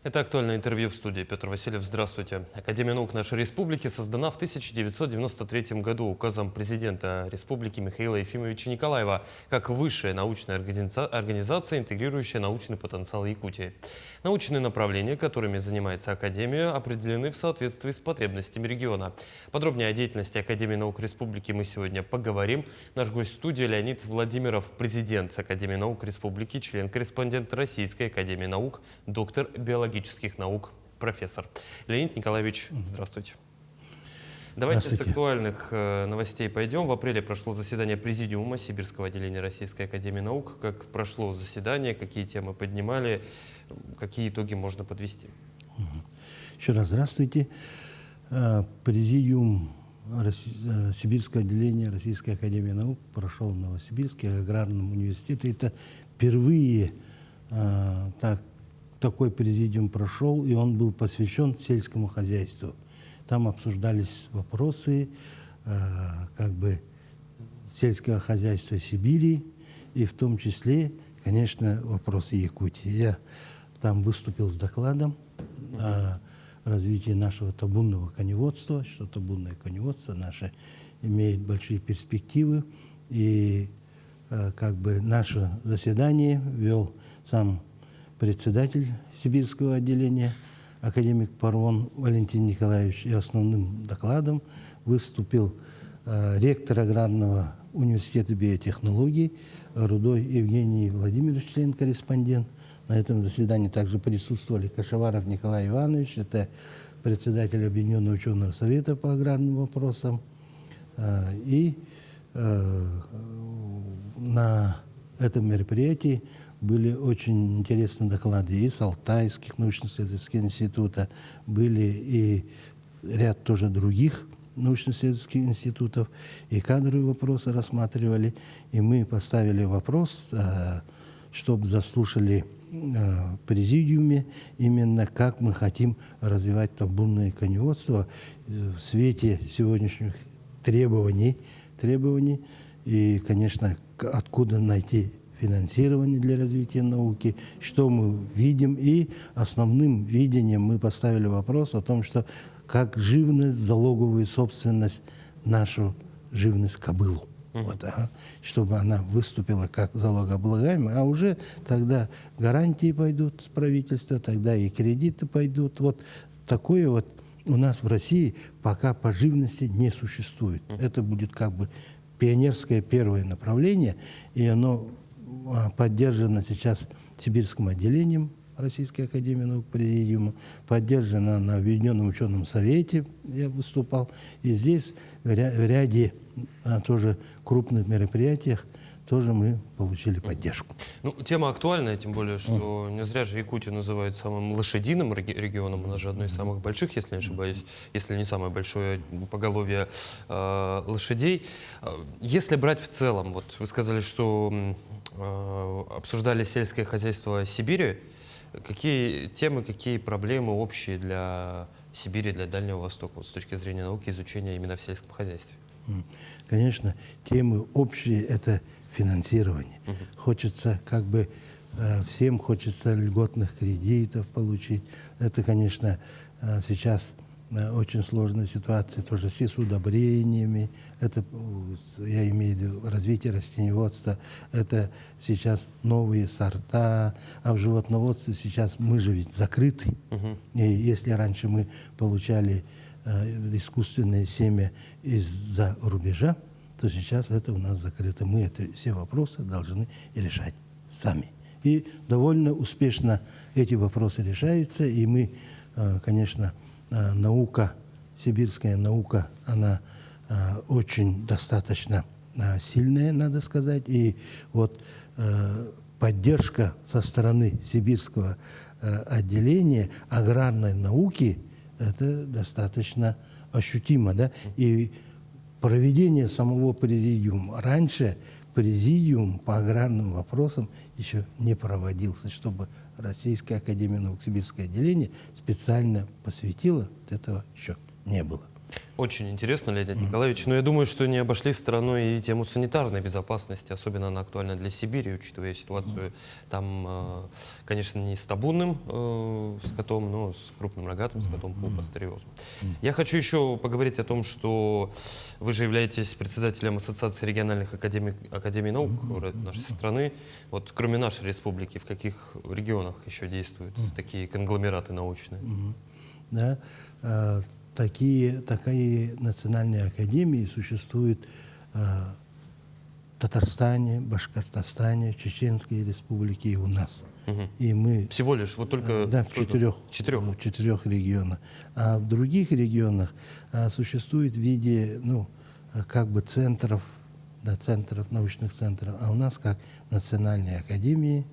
Это актуальное интервью в студии. Петр Васильев, здравствуйте. Академия наук нашей республики создана в 1993 году указом президента республики Михаила Ефимовича Николаева как высшая научная организация, интегрирующая научный потенциал Якутии. Научные направления, которыми занимается Академия, определены в соответствии с потребностями региона. Подробнее о деятельности Академии наук республики мы сегодня поговорим. Наш гость в студии Леонид Владимиров, президент Академии наук республики, член-корреспондент Российской академии наук, доктор биологических наук, профессор. Леонид Николаевич, здравствуйте. Давайте с актуальных новостей пойдем. В апреле прошло заседание Президиума Сибирского отделения Российской академии наук. Как прошло заседание, какие темы поднимали, какие итоги можно подвести? Еще раз здравствуйте. Президиум Сибирского отделения Российской академии наук прошел в Новосибирске, аграрном университете. Это впервые такой президиум прошел, и он был посвящен сельскому хозяйству. Там обсуждались вопросы сельского хозяйства Сибири, и в том числе, конечно, вопросы Якутии. Я там выступил с докладом о развитии нашего табунного коневодства, что табунное коневодство наше имеет большие перспективы. И наше заседание вел сам председатель Сибирского отделения, академик Парвон Валентин Николаевич, и основным докладом выступил ректор аграрного университета биотехнологий Рудой Евгений Владимирович, член-корреспондент. На этом заседании также присутствовали Кашеваров Николай Иванович, это председатель Объединенного ученого совета по аграрным вопросам. И на этом мероприятии были очень интересные доклады и с Алтайских научно-исследовательских институтов, были и ряд тоже других научно-исследовательских институтов, и кадровые вопросы рассматривали. И мы поставили вопрос, чтобы заслушали в президиуме, именно как мы хотим развивать табунное коневодство в свете сегодняшних требований. И, конечно, откуда найти финансирование для развития науки, что мы видим. И основным видением мы поставили вопрос о том, что как живность, залоговую собственность, нашу живность кобылу. Чтобы она выступила как залогооблагаемая, а уже тогда гарантии пойдут с правительства, тогда и кредиты пойдут. Вот такое вот у нас в России пока по живности не существует. Это будет пионерское первое направление, и оно поддержано сейчас Сибирским отделением Российской академии наук, президиума, поддержано на Объединенном ученом совете, я выступал, и здесь в ряде тоже крупных мероприятиях тоже мы получили поддержку. Тема актуальная, тем более, что не зря же Якутию называют самым лошадиным регионом. У нас же одно из самых больших, если не ошибаюсь, если не самое большое поголовье лошадей. Если брать в целом, вот вы сказали, что обсуждали сельское хозяйство Сибири. Какие темы, какие проблемы общие для Сибири, для Дальнего Востока с точки зрения науки, изучения именно в сельском хозяйстве? Конечно, темы общие – это финансирование. Хочется всем хочется льготных кредитов получить. Это, конечно, сейчас очень сложная ситуация тоже с удобрениями. Это, я имею в виду, развитие растениеводства. Это сейчас новые сорта. А в животноводстве сейчас мы же ведь закрыты. И если раньше мы получали искусственное семя из-за рубежа, то сейчас это у нас закрыто. Мы все вопросы должны решать сами. И довольно успешно эти вопросы решаются. И мы, конечно, наука, сибирская наука, она очень достаточно сильная, надо сказать. И вот поддержка со стороны Сибирского отделения аграрной науки, это достаточно ощутимо, да? И проведение самого президиума. Раньше президиум по аграрным вопросам еще не проводился, чтобы Российская академия наук, Сибирское отделение специально посвятила, этого еще не было. Очень интересно, Леонид Николаевич. Но я думаю, что не обошли стороной и тему санитарной безопасности. Особенно она актуальна для Сибири, учитывая ситуацию там, конечно, не с табунным скотом, но с крупным рогатым скотом по пастериозу. Я хочу еще поговорить о том, что вы же являетесь председателем Ассоциации региональных академий наук нашей страны. Вот кроме нашей республики, в каких регионах еще действуют такие конгломераты научные? Да, такие национальные академии существуют в Татарстане, Башкортостане, Чеченской республике и у нас. И мы Всего лишь, вот только да, в четырех регионах. А в других регионах существует в виде, ну, как бы центров, да, научных центров. А у нас как Национальные академии,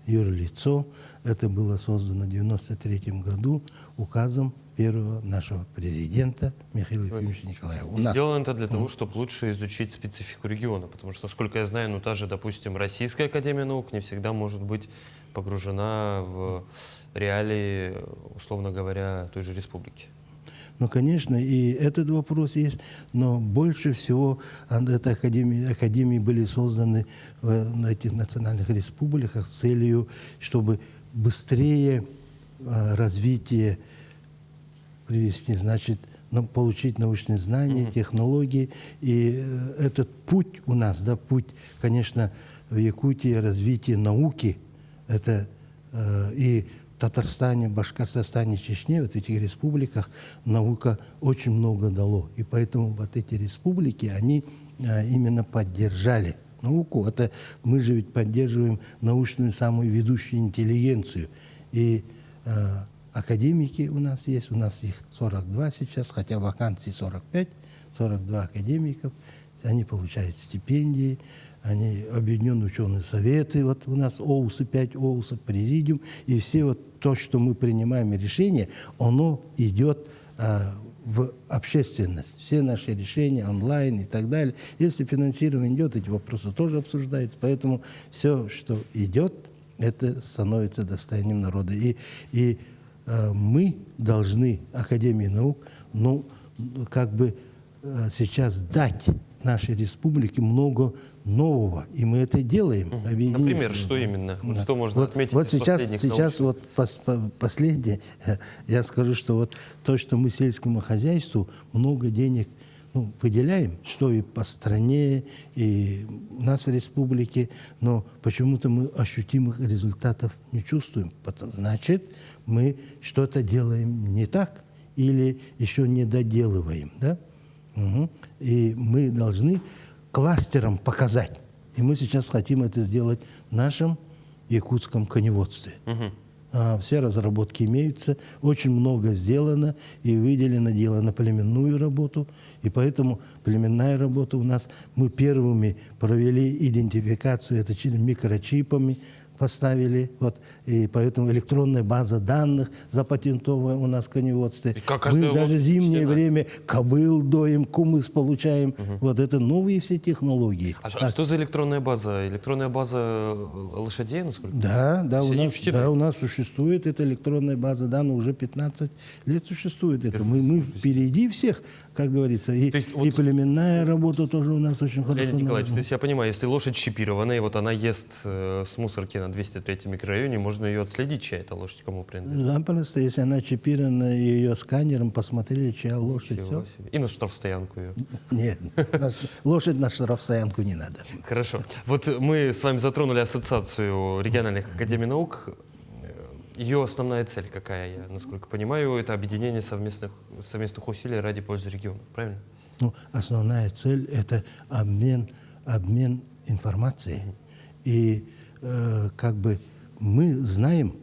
юрлицо. Это было создано в 1993 году указом первого нашего президента Михаила Ефимовича Николаева. И сделано это для того, чтобы лучше изучить специфику региона. Потому что, насколько я знаю, ну та же, допустим, Российская академия наук не всегда может быть погружена в реалии, условно говоря, той же республики. Ну, конечно, и этот вопрос есть, но больше всего эти академии были созданы в этих национальных республиках с целью, чтобы быстрее развитие привести, значит, получить научные знания, технологии. И этот путь у нас, да, путь, конечно, в Якутии развитие науки, это и в Татарстане, Башкортостане, Чечне, вот этих республиках наука очень много дало. И поэтому вот эти республики, они именно поддержали науку. Это мы же ведь поддерживаем научную самую ведущую интеллигенцию. И академики у нас есть, у нас их 42 сейчас, хотя вакансий 45, 42 академиков. Они получают стипендии, они объединенные ученые советы, вот у нас ОУСы, 5 ОУСов, президиум, и все вот то, что мы принимаем решения, оно идет в общественность. Все наши решения онлайн и так далее. Если финансирование идет, эти вопросы тоже обсуждаются, поэтому все, что идет, это становится достоянием народа. И мы должны, Академии наук, ну, как бы сейчас дать нашей республике много нового, и мы это делаем. Например, что именно? Да. Что можно отметить вот из сейчас научных? вот последнее, я скажу, что вот то, что мы сельскому хозяйству много денег выделяем, что и по стране, и у нас в республике, но почему-то мы ощутимых результатов не чувствуем. Значит, мы что-то делаем не так или еще не доделываем, да? И мы должны кластером показать. И мы сейчас хотим это сделать в нашем якутском коневодстве. Все разработки имеются, очень много сделано и выделено дело на племенную работу. И поэтому племенная работа у нас, мы первыми провели идентификацию, это микрочипами поставили, вот, и поэтому электронная база данных запатентована у нас в коневодстве. Мы даже зимнее время кобыл доим, кумыс получаем. Вот это новые все технологии. А что за электронная база? Электронная база лошадей, насколько? Да, у нас существует эта электронная база данных, уже 15 лет существует это. Мы впереди всех, как говорится, и племенная работа тоже у нас очень хорошо. Леонид Николаевич, то есть я понимаю, если лошадь чипированная, и вот она ест с мусорки на 203 микрорайоне, можно ее отследить, чья это лошадь, кому принадлежит? Да, просто если она чипирована, ее сканером посмотрели, чья лошадь, все. И на штрафстоянку ее. Нет, лошадь на штрафстоянку не надо. Хорошо. Вот мы с вами затронули Ассоциацию региональных академий наук. Ее основная цель какая, я насколько понимаю, это объединение совместных усилий ради пользы регионов, правильно? Ну, основная цель – это обмен информацией. И как бы мы знаем,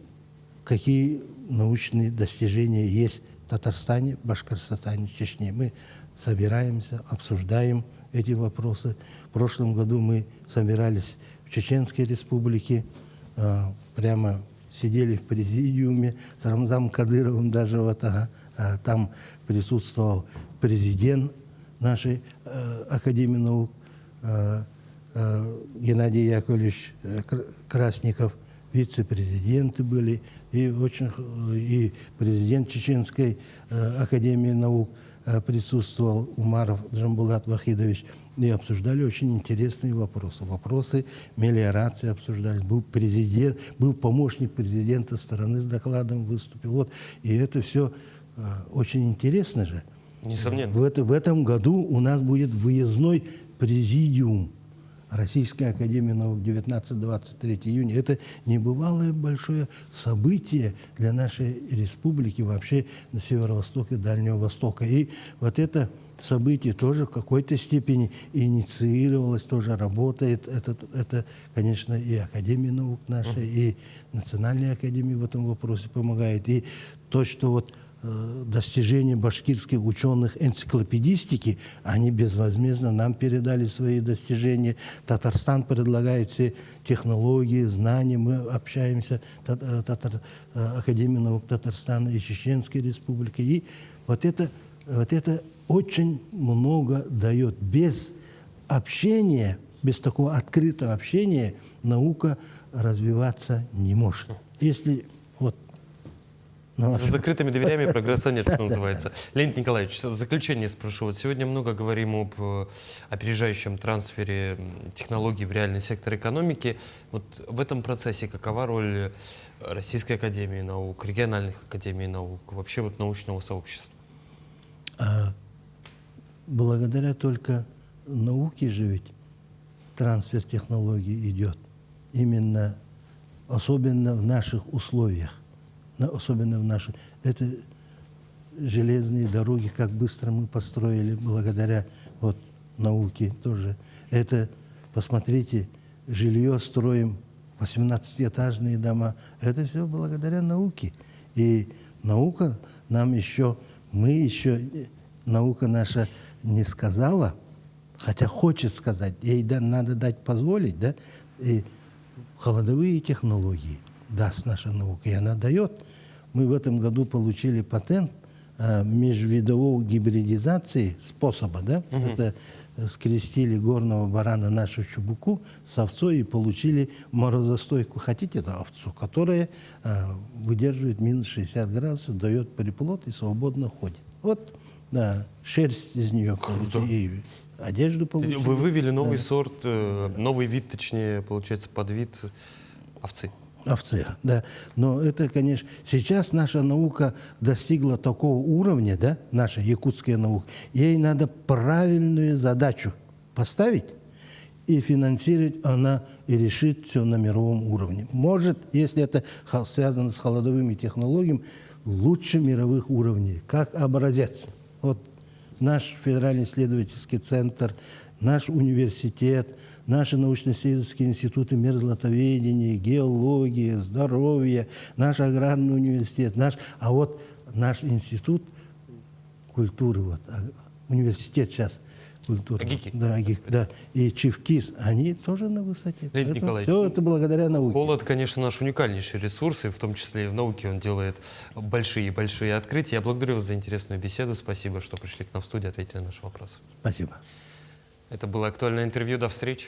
какие научные достижения есть в Татарстане, Башкортостане, Чечне. Мы собираемся, обсуждаем эти вопросы. В прошлом году мы собирались в Чеченской республике, прямо сидели в президиуме с Рамзаном Кадыровым даже, вот, там присутствовал президент нашей Академии наук Геннадий Яковлевич Красников, вице-президенты были, и президент Чеченской Академии наук присутствовал Умаров Джамбулат Вахидович, и обсуждали очень интересные вопросы. Вопросы мелиорации обсуждались. Был президент, был помощник президента стороны с докладом выступил. Вот. И это все очень интересно же. Несомненно. В этом году у нас будет выездной президиум Российской академии наук 19-23 июня. Это небывалое большое событие для нашей республики, вообще на северо-востоке и Дальнего Востока. И вот это событие тоже в какой-то степени инициировалось, тоже работает. Это, конечно, и Академия наук наша, и Национальная академия в этом вопросе помогает. И то, что вот достижения башкирских ученых энциклопедистики, они безвозмездно нам передали свои достижения. Татарстан предлагает все технологии, знания. Мы общаемся, Академия наук Татарстана и Чеченской Республики. И вот это очень много дает. Без общения, без такого открытого общения наука развиваться не может. Если вот за закрытыми дверями прогресса нет, что называется. Леонид Николаевич, в заключение спрошу. Вот сегодня много говорим об опережающем трансфере технологий в реальный сектор экономики. Вот в этом процессе какова роль Российской академии наук, региональных академий наук, вообще вот научного сообщества? Благодаря только науке же ведь трансфер технологий идет. Именно, особенно в наших условиях. Особенно в наших. Это железные дороги, как быстро мы построили благодаря вот науке тоже. Это, посмотрите, жилье строим, 18-этажные дома. Это все благодаря науке. И наука нам еще, наука наша не сказала, хотя хочет сказать, ей надо дать позволить, да, и холодовые технологии даст наша наука, и она дает. Мы в этом году получили патент межвидовой гибридизации способа, да? Это скрестили горного барана нашу чубуку с овцой и получили морозостойку. Хотите, да, овцу, которая выдерживает минус 60 градусов, дает приплод и свободно ходит. Вот, да, шерсть из нее получили, и одежду получили. Вы вывели новый сорт, новый вид, точнее, получается, подвид овцы. Овцы, да. Но это, конечно, сейчас наша наука достигла такого уровня, да, наша якутская наука, ей надо правильную задачу поставить, и финансировать она и решит все на мировом уровне. Может, если это связано с холодовыми технологиями, лучше мировых уровней, как образец. Вот наш федеральный исследовательский центр, наш университет, наши научно-исследовательские институты мерзлотоведения, геологии, здоровья, наш аграрный университет, а вот наш институт культуры, вот, университет сейчас культуры. АГИКи. Да, АГИК, да. И ЧИФКИС, они тоже на высоте. Леонид Николаевич, все это благодаря науке. Холод, конечно, наш уникальнейший ресурс, и в том числе и в науке он делает большие-большие открытия. Я благодарю вас за интересную беседу. Спасибо, что пришли к нам в студию, ответили на наши вопросы. Спасибо. Это было актуальное интервью. До встречи.